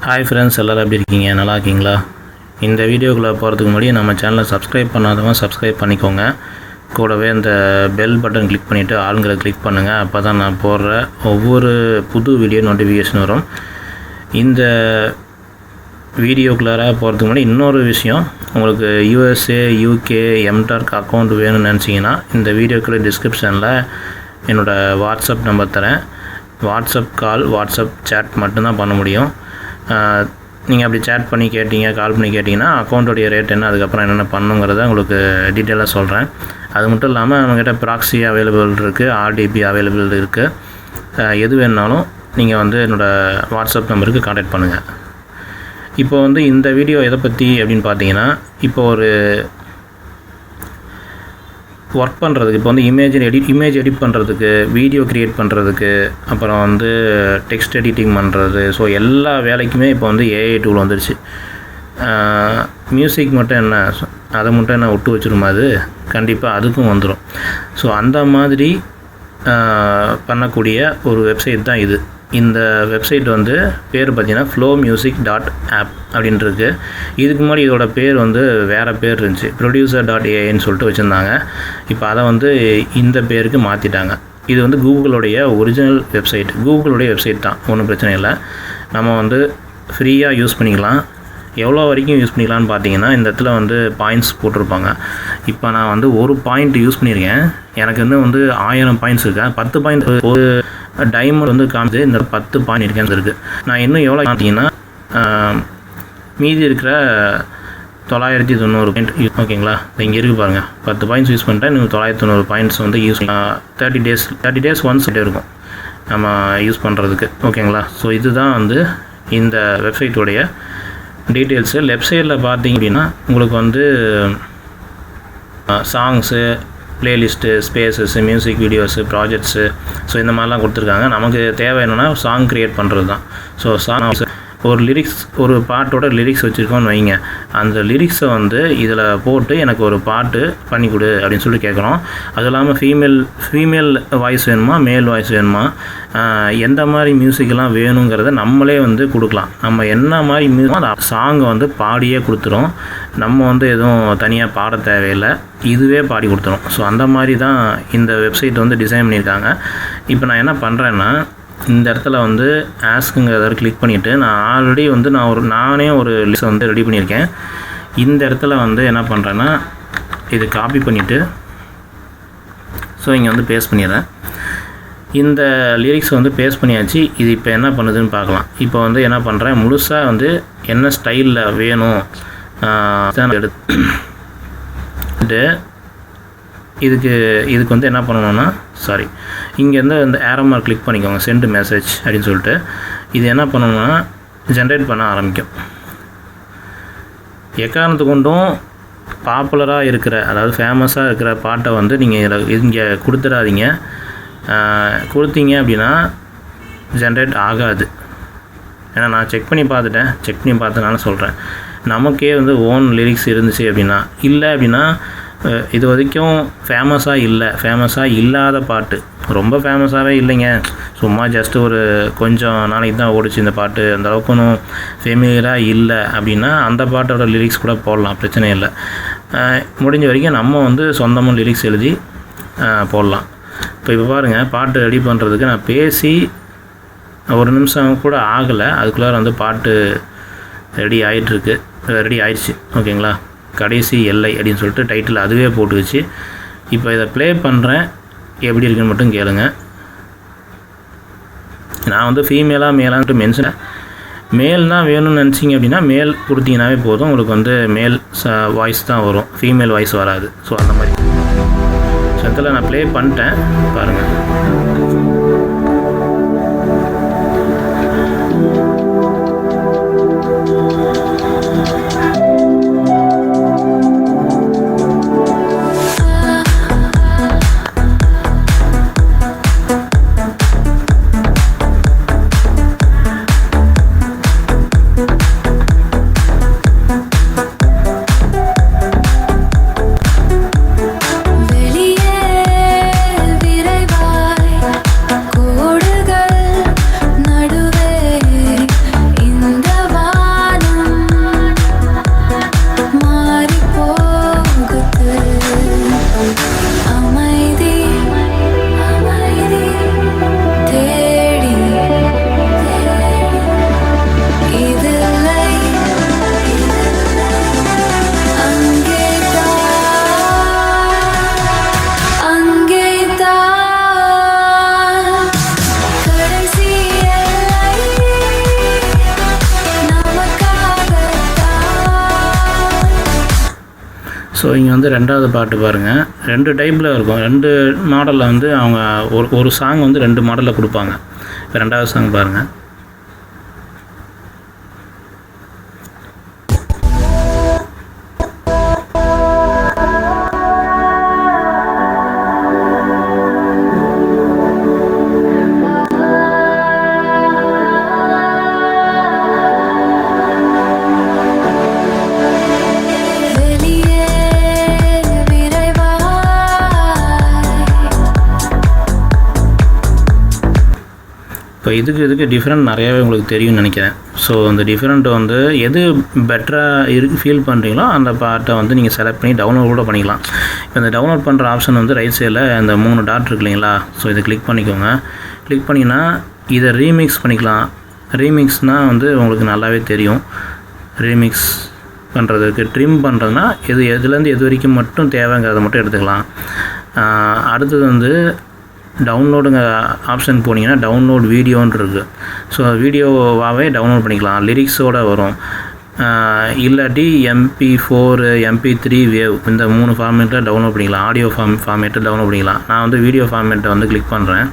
Hi friends, எல்லோரும் எப்படி இருக்கீங்க? நல்லா இருக்கீங்களா? இந்த வீடியோக்குள்ளே போகிறதுக்கு முன்னாடி நம்ம சேனலை சப்ஸ்கிரைப் பண்ணாதவங்க சப்ஸ்கிரைப் பண்ணிக்கோங்க. கூடவே இந்த பெல் பட்டன் கிளிக் பண்ணிவிட்டு ஆளுங்களை கிளிக் பண்ணுங்கள். அப்போ தான் நான் போடுற ஒவ்வொரு புது வீடியோ நோட்டிஃபிகேஷன் வரும். இந்த வீடியோக்குள்ளார போகிறதுக்கு முன்னாடி இன்னொரு விஷயம், உங்களுக்கு USA, UK, எம்டார்க் அக்கௌண்ட் வேணும்னு நினச்சிங்கன்னா இந்த வீடியோக்குள்ளே டிஸ்கிரிப்ஷனில் என்னோடய வாட்ஸ்அப் நம்பர் தரேன். வாட்ஸ்அப் கால், வாட்ஸ்அப் சேட் மட்டும்தான் பண்ண முடியும். நீங்கள் அப்படி சேட் பண்ணி கேட்டிங்க, கால் பண்ணி கேட்டிங்கன்னா அக்கௌண்ட்டுடைய ரேட் என்ன, அதுக்கப்புறம் என்னென்ன பண்ணுங்கிறத உங்களுக்கு டீட்டெயிலாக சொல்கிறேன். அது மட்டும் இல்லாமல் நம்மக்கிட்ட ப்ராக்ஸி அவைலபிள் இருக்குது, RDP அவைலபிள் இருக்குது. எது வேணுனாலும் நீங்கள் என்னோடய வாட்ஸ்அப் நம்பருக்கு கான்டாக்ட் பண்ணுங்கள். இப்போ இந்த வீடியோ எதை பற்றி அப்படின்னு பார்த்தீங்கன்னா, இப்போ ஒரு ஒர்க் பண்ணுறதுக்கு, இப்போ இமேஜ் எடிட் பண்ணுறதுக்கு, வீடியோ க்ரியேட் பண்ணுறதுக்கு, அப்புறம் டெக்ஸ்ட் எடிட்டிங் பண்ணுறது, ஸோ எல்லா வேலைக்குமே இப்போ AI டூல் வந்துடுச்சு. மியூசிக் மட்டும் என்ன, அதை மட்டும் என்ன விட்டு வச்சுருமா? அது கண்டிப்பாக அதுக்கும் வந்துடும். ஸோ அந்த மாதிரி பண்ணக்கூடிய ஒரு வெப்சைட் தான் இது. இந்த வெப்சைட் பேர் பார்த்திங்கன்னா flowmusic.app அப்படின்ட்டுருக்கு. இதுக்கு முன்னாடி இதோட பேர் வேறு பேர் இருந்துச்சு, producer.aiன்னு சொல்லிட்டு வச்சுருந்தாங்க. இப்போ அதை இந்த பேருக்கு மாற்றிட்டாங்க. இது கூகுளுடைய ஒரிஜினல் வெப்சைட், கூகுளுடைய வெப்சைட் தான், ஒன்றும் பிரச்சனை இல்லை. நம்ம ஃப்ரீயாக யூஸ் பண்ணிக்கலாம். எவ்வளோ வரைக்கும் யூஸ் பண்ணிக்கலான்னு பார்த்தீங்கன்னா, இந்த இடத்துல பாயிண்ட்ஸ் போட்டிருப்பாங்க. இப்போ நான் ஒரு பாயிண்ட் யூஸ் பண்ணியிருக்கேன், எனக்கு 1000 பாயிண்ட்ஸ் இருக்கா, 10 பாயிண்ட் ஒரு டைமண்ட் காமிச்சு இந்த 10 பாயிண்ட் இருக்கேன்னு இருக்குது. நான் இன்னும் எவ்வளோ பார்த்தீங்கன்னா மீதி இருக்கிற 990 பாயிண்ட், ஓகேங்களா? இங்கே இருக்குது பாருங்கள், 10 பாயிண்ட்ஸ் யூஸ் பண்ணிட்டேன். இன்னும் 990 பாயிண்ட்ஸ் யூஸ் 30 டேஸ் ஒன்ஸ் இருக்கும் நம்ம யூஸ் பண்ணுறதுக்கு, ஓகேங்களா? ஸோ இதுதான் இந்த வெப்சைட்டுடைய டீட்டெயில்ஸு. லெஃப்ட் சைடில் பார்த்தீங்க அப்படின்னா உங்களுக்கு songs, playlist, spaces, music videos, projects, so இந்த மாதிரிலாம் கொடுத்துருக்காங்க. நமக்கு தேவை என்னென்னா சாங் க்ரியேட் பண்ணுறது தான். ஸோ சாங் ஒரு லிரிக்ஸ், ஒரு பாட்டோட லிரிக்ஸ் வச்சுருக்கோன்னு வைங்க, அந்த லிரிக்ஸை இதில் போட்டு எனக்கு ஒரு பாட்டு பண்ணி கொடு அப்படின்னு சொல்லி கேட்குறோம். அது இல்லாமல் ஃபீமேல் வாய்ஸ் வேணுமா, மேல் வாய்ஸ் வேணுமா, எந்த மாதிரி மியூசிக்கெல்லாம் வேணுங்கிறத நம்மளே கொடுக்கலாம். நம்ம என்ன மாதிரி மியூசிக் அந்த சாங்கை பாடியே கொடுத்துரும். நம்ம எதுவும் தனியாக பாட தேவையில்லை, இதுவே பாடி கொடுத்துரும். ஸோ அந்த மாதிரி தான் இந்த வெப்சைட் டிசைன் பண்ணியிருக்காங்க. இப்போ நான் என்ன பண்ணுறேன்னா, இந்த இடத்துல ஆஸ்க்குங்கிறத கிளிக் பண்ணிவிட்டு, நான் ஆல்ரெடி நானே ஒரு லிஸ்ட் ரெடி பண்ணியிருக்கேன். இந்த இடத்துல என்ன பண்ணுறேன்னா, இது காப்பி பண்ணிவிட்டு ஸோ இங்கே பேஸ்ட் பண்ணிடுறேன். இந்த லிரிக்ஸ் பேஸ்ட் பண்ணியாச்சு. இது இப்போ என்ன பண்ணுதுன்னு பார்க்கலாம். இப்போ என்ன பண்ணுறேன், முழுசாக என்ன ஸ்டைலில் வேணும் எடுத்து இதுக்கு என்ன பண்ணணும்னா, சாரி, இங்கேருந்து இந்த ஏரோ மார்க் கிளிக் பண்ணிக்கோங்க, சென்ட் மெசேஜ் அப்படின்னு சொல்லிட்டு. இது என்ன பண்ணணும்னா ஜென்ரேட் பண்ண ஆரம்பிக்கும். எக்காரணத்து கொண்டும் பாப்புலராக இருக்கிற, அதாவது ஃபேமஸாக இருக்கிற பாட்டை நீங்கள் இங்கே கொடுத்துடாதீங்க. கொடுத்தீங்க அப்படின்னா ஜென்ரேட் ஆகாது. ஏன்னா நான் செக் பண்ணி பார்த்தனால சொல்கிறேன். நமக்கே ஓன் லிரிக்ஸ் இருந்துச்சு அப்படின்னா, இல்லை அப்படின்னா இது வரைக்கும் ஃபேமஸாக இல்லாத பாட்டு, ரொம்ப ஃபேமஸாகவே இல்லைங்க, சும்மா ஜஸ்ட் ஒரு கொஞ்சம் நாளைக்கு தான் ஓடிச்சு இந்த பாட்டு, அந்த அளவுக்கு ஒன்றும் ஃபெமிலியராக இல்லை அப்படின்னா அந்த பாட்டோட லிரிக்ஸ் கூட போடலாம், பிரச்சனை இல்லை. முடிஞ்ச வரைக்கும் நம்ம சொந்தமாக லிரிக்ஸ் எழுதி போடலாம். இப்போ பாருங்கள், பாட்டு ரெடி பண்ணுறதுக்கு நான் பேசி ஒரு நிமிஷம் கூட ஆகலை, அதுக்குள்ளார பாட்டு ரெடி ஆயிடுச்சு, ஓகேங்களா? கடைசி எல்லை அப்படின்னு சொல்லிட்டு டைட்டில் அதுவே போட்டு வச்சு. இப்போ இதை ப்ளே பண்ணுறேன், எப்படி இருக்குன்னு மட்டும் கேளுங்க. நான் ஃபீமேலாக மேலான்ட்டு மென்ஷன், மேல் தான் வேணும்னு நினச்சிங்க அப்படின்னா மேல் கொடுத்தீங்கன்னாவே போதும், உங்களுக்கு மேல் வாய்ஸ் தான் வரும், ஃபீமேல் வாய்ஸ் வராது. ஸோ அந்த மாதிரி சத்தில் நான் ப்ளே பண்ணிட்டேன், பாருங்கள். வெளியே விரைவா ஸோ இங்கே வந்து ரெண்டாவது பாட்டு பாருங்கள், 2 டைப்பில் இருக்கும். 2 மாடலில் வந்து அவங்க ஒரு சாங் வந்து 2 மாடலில் கொடுப்பாங்க. இப்போ ரெண்டாவது சாங் பாருங்கள். இப்போ இதுக்கு டிஃப்ரெண்ட் நிறையாவே உங்களுக்கு தெரியும்னு நினைக்கிறேன். ஸோ அந்த டிஃப்ரெண்ட் வந்து எது பெட்டராக ஃபீல் பண்ணுறீங்களோ அந்த பாட்டை வந்து நீங்கள் செலக்ட் பண்ணி டவுன்லோட் கூட பண்ணிக்கலாம். இப்போ இந்த டவுன்லோட் பண்ணுற ஆப்ஷன் வந்து ரைட் சைடில் அந்த 3 டாட் இருக்கு இல்லைங்களா? ஸோ இதை கிளிக் பண்ணிக்கோங்க. கிளிக் பண்ணிங்கன்னா இதை ரீமிக்ஸ் பண்ணிக்கலாம். ரீமிக்ஸ்னால் வந்து உங்களுக்கு நல்லாவே தெரியும். ரீமிக்ஸ் பண்ணுறதுக்கு ட்ரிம் பண்ணுறதுனா எதுலேருந்து எது வரைக்கும் மட்டும் தேவைங்கிறத மட்டும் எடுத்துக்கலாம். அடுத்தது வந்து டவுன்லோடுங்க ஆப்ஷன் போனீங்கன்னா டவுன்லோட் வீடியோன்னு இருக்குது. ஸோ வீடியோவாகவே டவுன்லோட் பண்ணிக்கலாம், லிரிக்ஸோடு வரும். இல்லாட்டி MP4 MP3 வேவ் இந்த 3 ஃபார்மேட்டில் டவுன்லோட் பண்ணிக்கலாம். ஆடியோ ஃபார்மேட்டை டவுன்லோட் பண்ணிக்கலாம். நான் வந்து வீடியோ ஃபார்மேட்டை வந்து கிளிக் பண்ணுறேன்.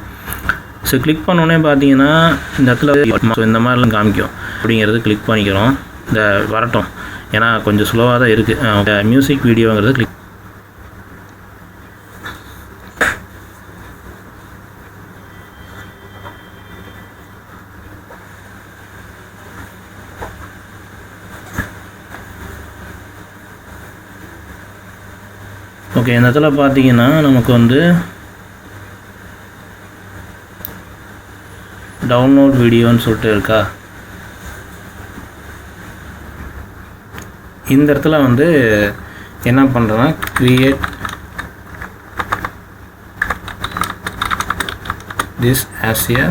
ஸோ கிளிக் பண்ணோன்னே பார்த்தீங்கன்னா இந்த இடத்துல ஸோ இந்த மாதிரிலாம் காமிக்கும். அப்படிங்கிறது கிளிக் பண்ணிக்கிறோம். இந்த வரட்டும், ஏன்னா கொஞ்சம் ஸ்லோவாக தான் இருக்குது. Music வீடியோங்கிறது click. ஓகே, இந்த இடத்துல பார்த்தீங்கன்னா நமக்கு வந்து டவுன்லோட் வீடியோன்னு சொல்லிட்டு இருக்கா. இந்த இடத்துல வந்து என்ன பண்ணுறேன்னா create this as a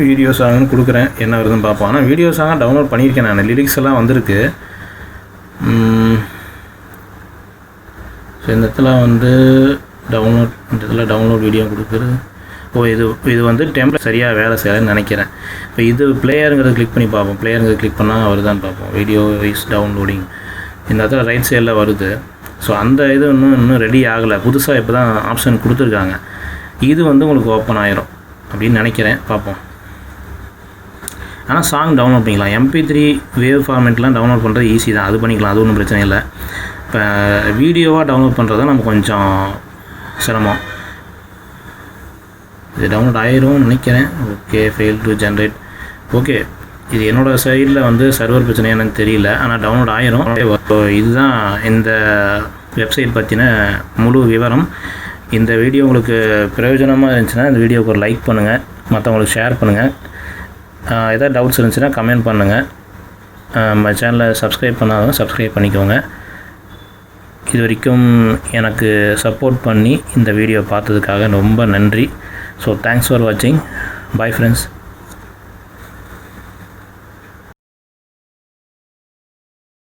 video சாங்னு கொடுக்குறேன். என்ன வருதுன்னு பார்ப்போம். ஆனால் வீடியோ சாங்காக டவுன்லோட் பண்ணியிருக்கேன் நான். லிரிக்ஸ் எல்லாம் வந்திருக்கு. ஸோ இந்த இடத்துல வந்து டவுன்லோட் வீடியோ கொடுக்குறது. இது வந்து டெம்ப்ளேட் சரியாக வேலை செய்யலைன்னு நினைக்கிறேன். இப்போ இது பிளேயருங்கிறத கிளிக் பண்ணி பார்ப்போம். பிளேயருங்கிறத கிளிக் பண்ணால் வருதான்னு பார்ப்போம். வீடியோ இஸ் டவுன்லோடிங் இந்த இடத்துல ரைட் சைடில் வருது. ஸோ அந்த இது இன்னும் ரெடி ஆகலை. புதுசாக இப்போ தான் ஆப்ஷன் கொடுத்துருக்காங்க. இது வந்து உங்களுக்கு ஓப்பன் ஆயிரும் அப்படின்னு நினைக்கிறேன். பார்ப்போம். ஆனால் சாங் டவுன்லோட் பண்ணிக்கலாம். MP3 வேவ் ஃபார்மேட்லாம் டவுன்லோட் பண்ணுறது ஈஸி தான். அது பண்ணிக்கலாம், அது ஒன்றும் பிரச்சனை இல்லை. இப்போ வீடியோவாக டவுன்லோட் பண்ணுறது தான் நம்ம கொஞ்சம் சிரமம். இது டவுன்லோட் ஆயிரும் நினைக்கிறேன். Okay, fail to generate. Okay, இது என்னோடய சைடில் வந்து சர்வர் பிரச்சனை எனக்கு தெரியல, ஆனால் டவுன்லோட் ஆயிரும். ஸோ இதுதான் இந்த வெப்சைட் பற்றின முழு விவரம். இந்த வீடியோ உங்களுக்கு பிரயோஜனமாக இருந்துச்சுன்னா இந்த வீடியோவுக்கு ஒரு லைக் பண்ணுங்கள், மற்றவங்களுக்கு ஷேர் பண்ணுங்கள். எதாவது டவுட்ஸ் இருந்துச்சுன்னா கமெண்ட் பண்ணுங்கள். நம்ம சேனலை சப்ஸ்கிரைப் பண்ணாதவங்க சப்ஸ்கிரைப் பண்ணிக்கோங்க. இது வரைக்கும் எனக்கு சப்போர்ட் பண்ணி இந்த வீடியோ பார்த்ததுக்காக ரொம்ப நன்றி. ஸோ தேங்க்ஸ் ஃபார் வாட்சிங். Bye friends.